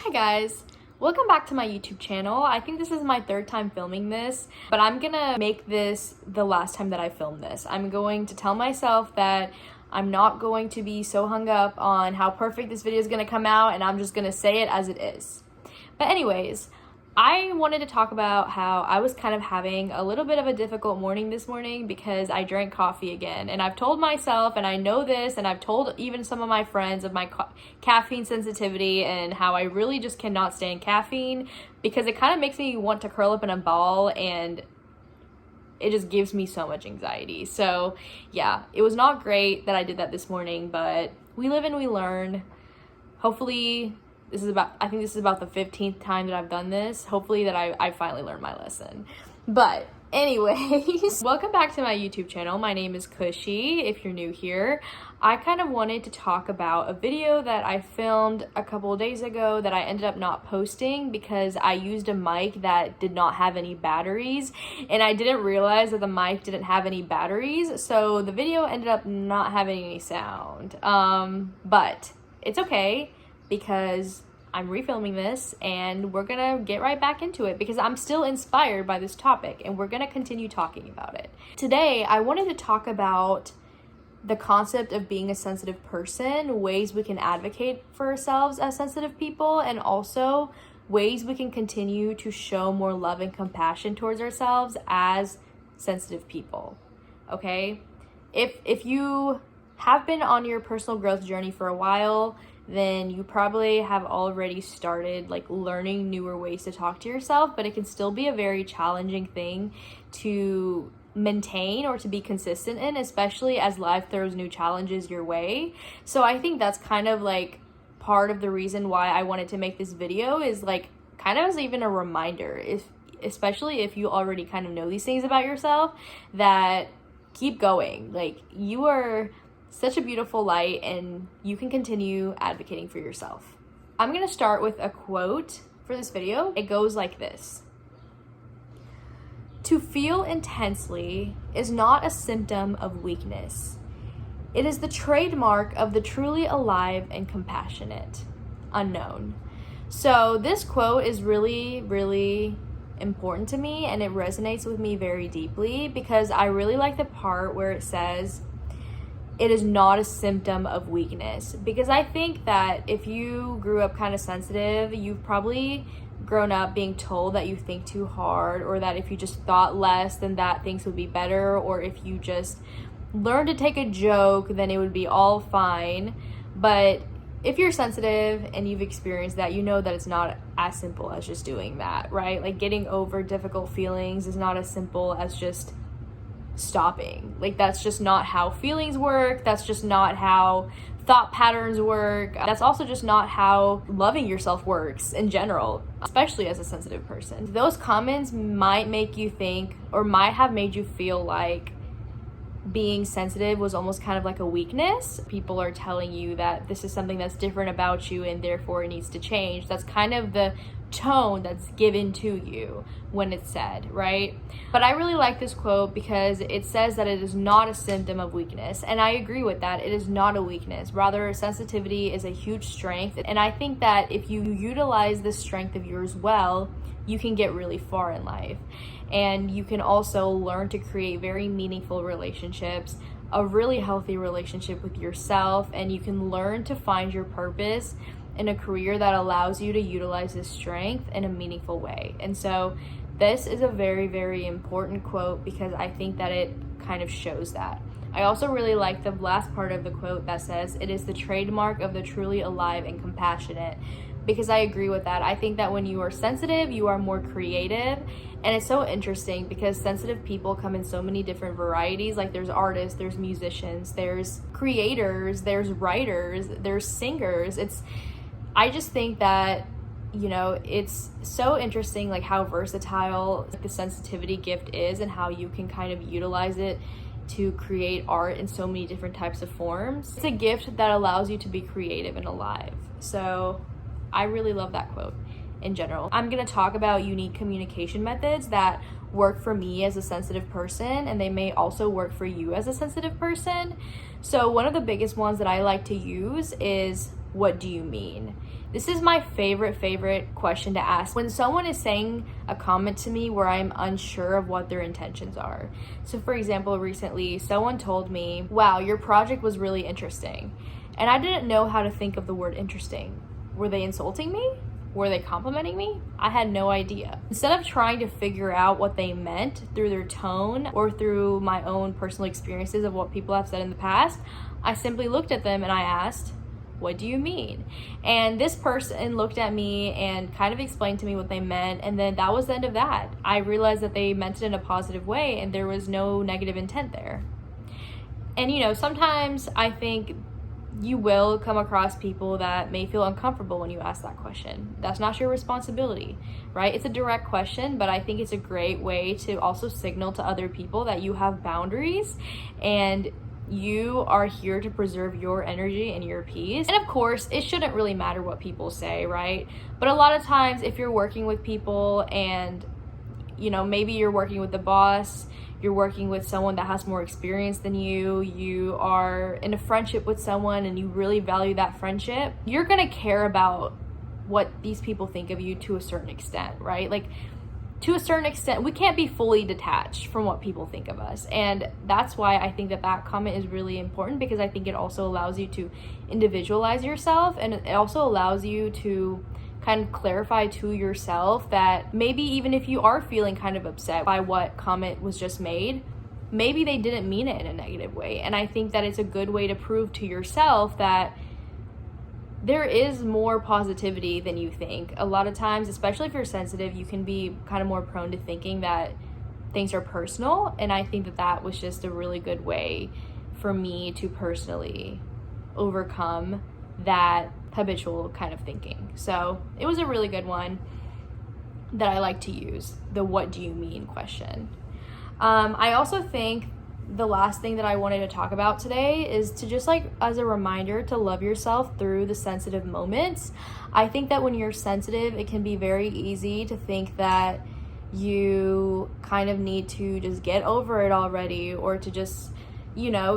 Hi guys, welcome back to my YouTube channel. I think this is my third time filming this, but I'm gonna make this the last time that I film this. I'm going to tell myself that I'm not going to be so hung up on how perfect this video is gonna come out, and I'm just gonna say it as it is. But anyways, I wanted to talk about how I was kind of having a little bit of a difficult morning this morning because I drank coffee again. And I've told myself, and I know this, and I've told even some of my friends of my caffeine sensitivity and how I really just cannot stand caffeine because it kind of makes me want to curl up in a ball and it just gives me so much anxiety. So yeah, it was not great that I did that this morning, but we live and we learn. Hopefully, I think this is about the 15th time that I've done this. Hopefully that I finally learned my lesson. But anyways, welcome back to my YouTube channel. My name is Khushi, if you're new here. I kind of wanted to talk about a video that I filmed a couple of days ago that I ended up not posting because I used a mic that did not have any batteries, and I didn't realize that the mic didn't have any batteries, so the video ended up not having any sound. But it's okay, because I'm refilming this and we're gonna get right back into it because I'm still inspired by this topic and we're gonna continue talking about it. Today, I wanted to talk about the concept of being a sensitive person, ways we can advocate for ourselves as sensitive people, and also ways we can continue to show more love and compassion towards ourselves as sensitive people, okay? If you have been on your personal growth journey for a while, then you probably have already started learning newer ways to talk to yourself, but it can still be a very challenging thing to maintain or to be consistent in, especially as life throws new challenges your way. So I think that's kind of part of the reason why I wanted to make this video, is kind of as even a reminder, especially if you already kind of know these things about yourself, that keep going. You are such a beautiful light and you can continue advocating for yourself. I'm gonna start with a quote for this video. It goes like this: "To feel intensely is not a symptom of weakness. It is the trademark of the truly alive and compassionate." Unknown. So this quote is really, really important to me, and it resonates with me very deeply because I really like the part where it says it is not a symptom of weakness, because I think that if you grew up kind of sensitive, you've probably grown up being told that you think too hard, or that if you just thought less, then that things would be better, or if you just learned to take a joke, then it would be all fine. But if you're sensitive and you've experienced that, you know that it's not as simple as just doing that, right? Getting over difficult feelings is not as simple as just stopping. That's just not how feelings work. That's just not how thought patterns work. That's also just not how loving yourself works in general, especially as a sensitive person. Those comments might make you think, or might have made you feel like being sensitive was almost kind of like a weakness. People are telling you that this is something that's different about you and therefore it needs to change. That's kind of the tone that's given to you when it's said, right? But I really like this quote because it says that it is not a symptom of weakness, and I agree with that. It is not a weakness. Rather, sensitivity is a huge strength, and I think that if you utilize this strength of yours well, you can get really far in life, and you can also learn to create very meaningful relationships, a really healthy relationship with yourself, and you can learn to find your purpose in a career that allows you to utilize this strength in a meaningful way. And so this is a very, very important quote because I think that it kind of shows that. I also really like the last part of the quote that says, "It is the trademark of the truly alive and compassionate," because I agree with that. I think that when you are sensitive, you are more creative. And it's so interesting because sensitive people come in so many different varieties. There's artists, there's musicians, there's creators, there's writers, there's singers. I just think that, it's so interesting how versatile the sensitivity gift is and how you can kind of utilize it to create art in so many different types of forms. It's a gift that allows you to be creative and alive. So I really love that quote in general. I'm going to talk about unique communication methods that work for me as a sensitive person, and they may also work for you as a sensitive person. So one of the biggest ones that I like to use is, "What do you mean?" This is my favorite question to ask when someone is saying a comment to me where I'm unsure of what their intentions are. So for example, recently someone told me, wow, your project was really interesting. And I didn't know how to think of the word interesting. Were they insulting me? Were they complimenting me? I had no idea. Instead of trying to figure out what they meant through their tone or through my own personal experiences of what people have said in the past, I simply looked at them and I asked, what do you mean? And this person looked at me and kind of explained to me what they meant, and then that was the end of that. I realized that they meant it in a positive way and there was no negative intent there. And sometimes I think you will come across people that may feel uncomfortable when you ask that question. That's not your responsibility, right? It's a direct question, but I think it's a great way to also signal to other people that you have boundaries and you are here to preserve your energy and your peace. And of course, it shouldn't really matter what people say, right? But a lot of times if you're working with people and maybe you're working with the boss, you're working with someone that has more experience than you are in a friendship with someone and you really value that friendship, you're gonna care about what these people think of you to a certain extent, right? Like, to a certain extent, we can't be fully detached from what people think of us. And that's why I think that comment is really important, because I think it also allows you to individualize yourself, and it also allows you to kind of clarify to yourself that maybe even if you are feeling kind of upset by what comment was just made, maybe they didn't mean it in a negative way. And I think that it's a good way to prove to yourself that there is more positivity than you think. A lot of times, especially if you're sensitive, you can be kind of more prone to thinking that things are personal. And I think that was just a really good way for me to personally overcome that habitual kind of thinking. So it was a really good one that I like to use, the what do you mean question. I also think the last thing that I wanted to talk about today is to just as a reminder to love yourself through the sensitive moments. I think that when you're sensitive, it can be very easy to think that you kind of need to just get over it already, or to just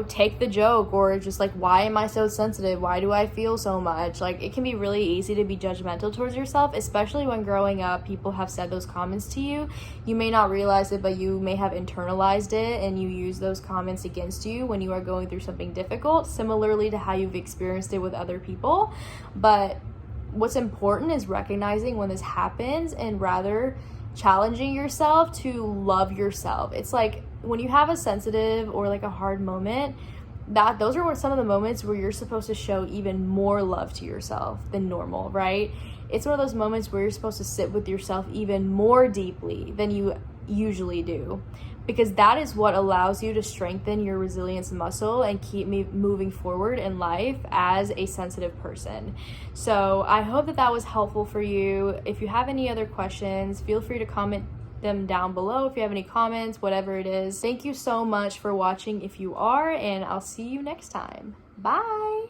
take the joke, or just why am I so sensitive? Why do I feel so much? It can be really easy to be judgmental towards yourself, especially when growing up people have said those comments to you. You may not realize it, but you may have internalized it and you use those comments against you when you are going through something difficult, similarly to how you've experienced it with other people. But what's important is recognizing when this happens and rather challenging yourself to love yourself. It's when you have a sensitive or a hard moment, those are some of the moments where you're supposed to show even more love to yourself than normal, right? It's one of those moments where you're supposed to sit with yourself even more deeply than you usually do, because that is what allows you to strengthen your resilience muscle and keep me moving forward in life as a sensitive person. So I hope that was helpful for you. If you have any other questions, feel free to comment them down below. If you have any comments, whatever it is. Thank you so much for watching if you are, and I'll see you next time. Bye.